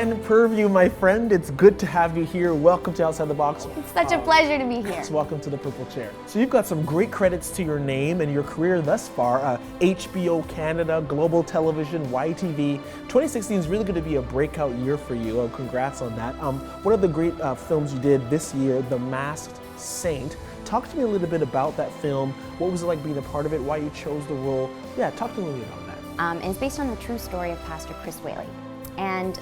And Pirvu, my friend, it's good to have you here. Welcome to Outside the Box. It's such a pleasure to be here. Welcome to the Purple Chair. So you've got some great credits to your name and your career thus far. HBO Canada, Global Television, YTV. 2016 is really going to be a breakout year for you. Congrats on that. One of the great films you did this year, The Masked Saint. Talk to me a little bit about that film. What was it like being a part of it? Why you chose the role? Yeah, talk to me a little bit about that. And it's based on the true story of Pastor Chris Whaley. And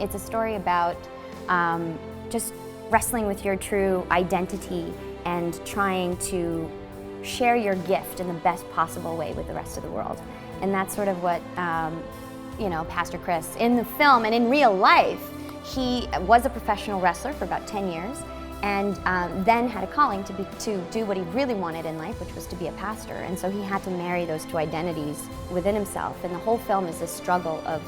it's a story about just wrestling with your true identity and trying to share your gift in the best possible way with the rest of the world. And that's sort of what, Pastor Chris, in the film and in real life, he was a professional wrestler for about 10 years. And then had a calling to do what he really wanted in life, which was to be a pastor. And so he had to marry those two identities within himself. And the whole film is this struggle of,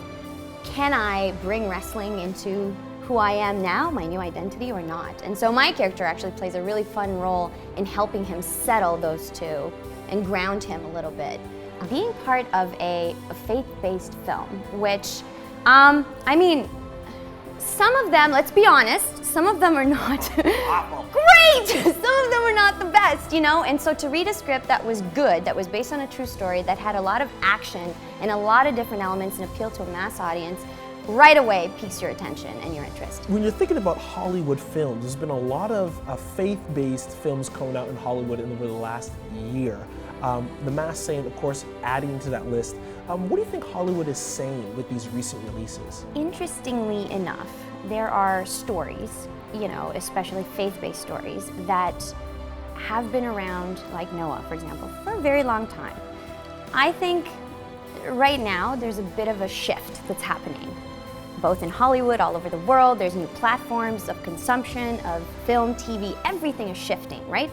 can I bring wrestling into who I am now, my new identity, or not? And so my character actually plays a really fun role in helping him settle those two and ground him a little bit. Being part of a faith-based film, which, some of them, let's be honest, some of them are not great. Some of them are not the best, And so to read a script that was good, that was based on a true story, that had a lot of action and a lot of different elements and appeal to a mass audience, right away piques your attention and your interest. When you're thinking about Hollywood films, there's been a lot of faith-based films coming out in Hollywood over the last year. The Masked Saint, of course, adding to that list. What do you think Hollywood is saying with these recent releases? Interestingly enough, there are stories, especially faith-based stories, that have been around, like Noah, for example, for a very long time. I think right now there's a bit of a shift that's happening, both in Hollywood, all over the world. There's new platforms of consumption, of film, TV, everything is shifting, right?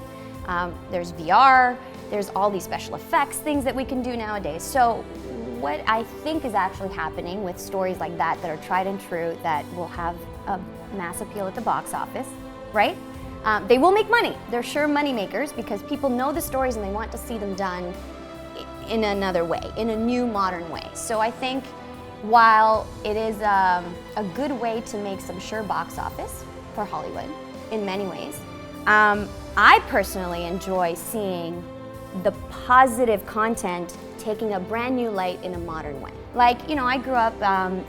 There's VR, there's all these special effects, things that we can do nowadays. So what I think is actually happening with stories like that are tried and true, that will have a mass appeal at the box office, right? They will make money. They're sure money makers because people know the stories and they want to see them done in another way, in a new modern way. So I think while it is a good way to make some sure box office for Hollywood in many ways, I personally enjoy seeing the positive content taking a brand new light in a modern way. Like, I grew up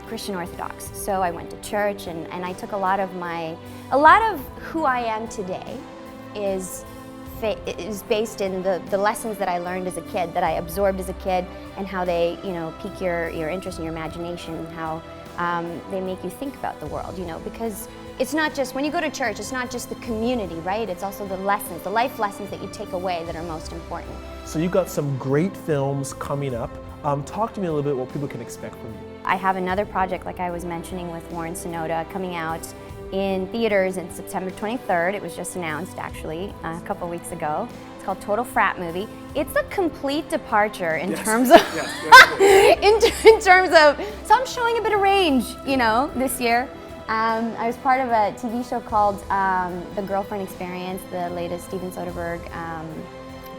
Christian Orthodox, so I went to church and I took a lot of who I am today is based in the lessons that I learned as a kid, that I absorbed as a kid, and how they, pique your interest and your imagination, and how they make you think about the world, because it's not just, when you go to church, it's not just the community, right? It's also the lessons, the life lessons that you take away that are most important. So you've got some great films coming up. Talk to me a little bit what people can expect from you. I have another project, like I was mentioning, with Warren Sonoda coming out in theaters in September 23rd. It was just announced, actually, a couple weeks ago. It's called Total Frat Movie. It's a complete departure in terms of, in terms of, so I'm showing a bit of range, this year. I was part of a TV show called The Girlfriend Experience, the latest Steven Soderbergh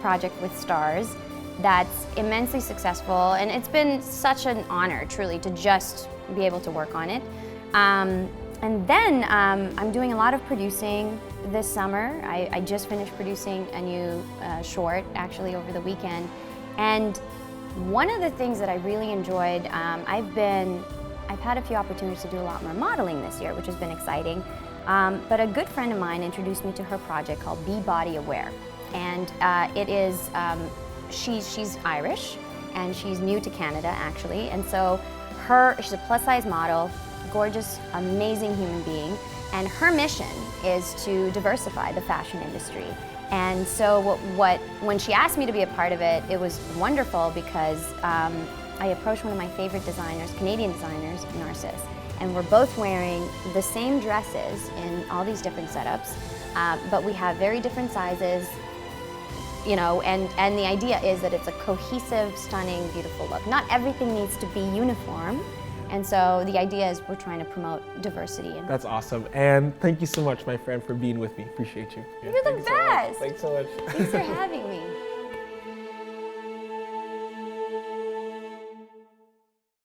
project with stars. That's immensely successful, and it's been such an honor, truly, to just be able to work on it. And then I'm doing a lot of producing this summer. I just finished producing a new short, actually, over the weekend. And one of the things that I really enjoyed, I've had a few opportunities to do a lot more modeling this year, which has been exciting. But a good friend of mine introduced me to her project called Be Body Aware. And it is, she's Irish, and she's new to Canada, actually. And so she's a plus-size model, gorgeous, amazing human being. And her mission is to diversify the fashion industry. And so when she asked me to be a part of it, it was wonderful because I approached one of my favorite designers, Canadian designers, Narcissus, and we're both wearing the same dresses in all these different setups, but we have very different sizes, and the idea is that it's a cohesive, stunning, beautiful look. Not everything needs to be uniform, and so the idea is we're trying to promote diversity. That's awesome, and thank you so much, my friend, for being with me. Appreciate you. You're the best. Thanks so much. Thanks for having me.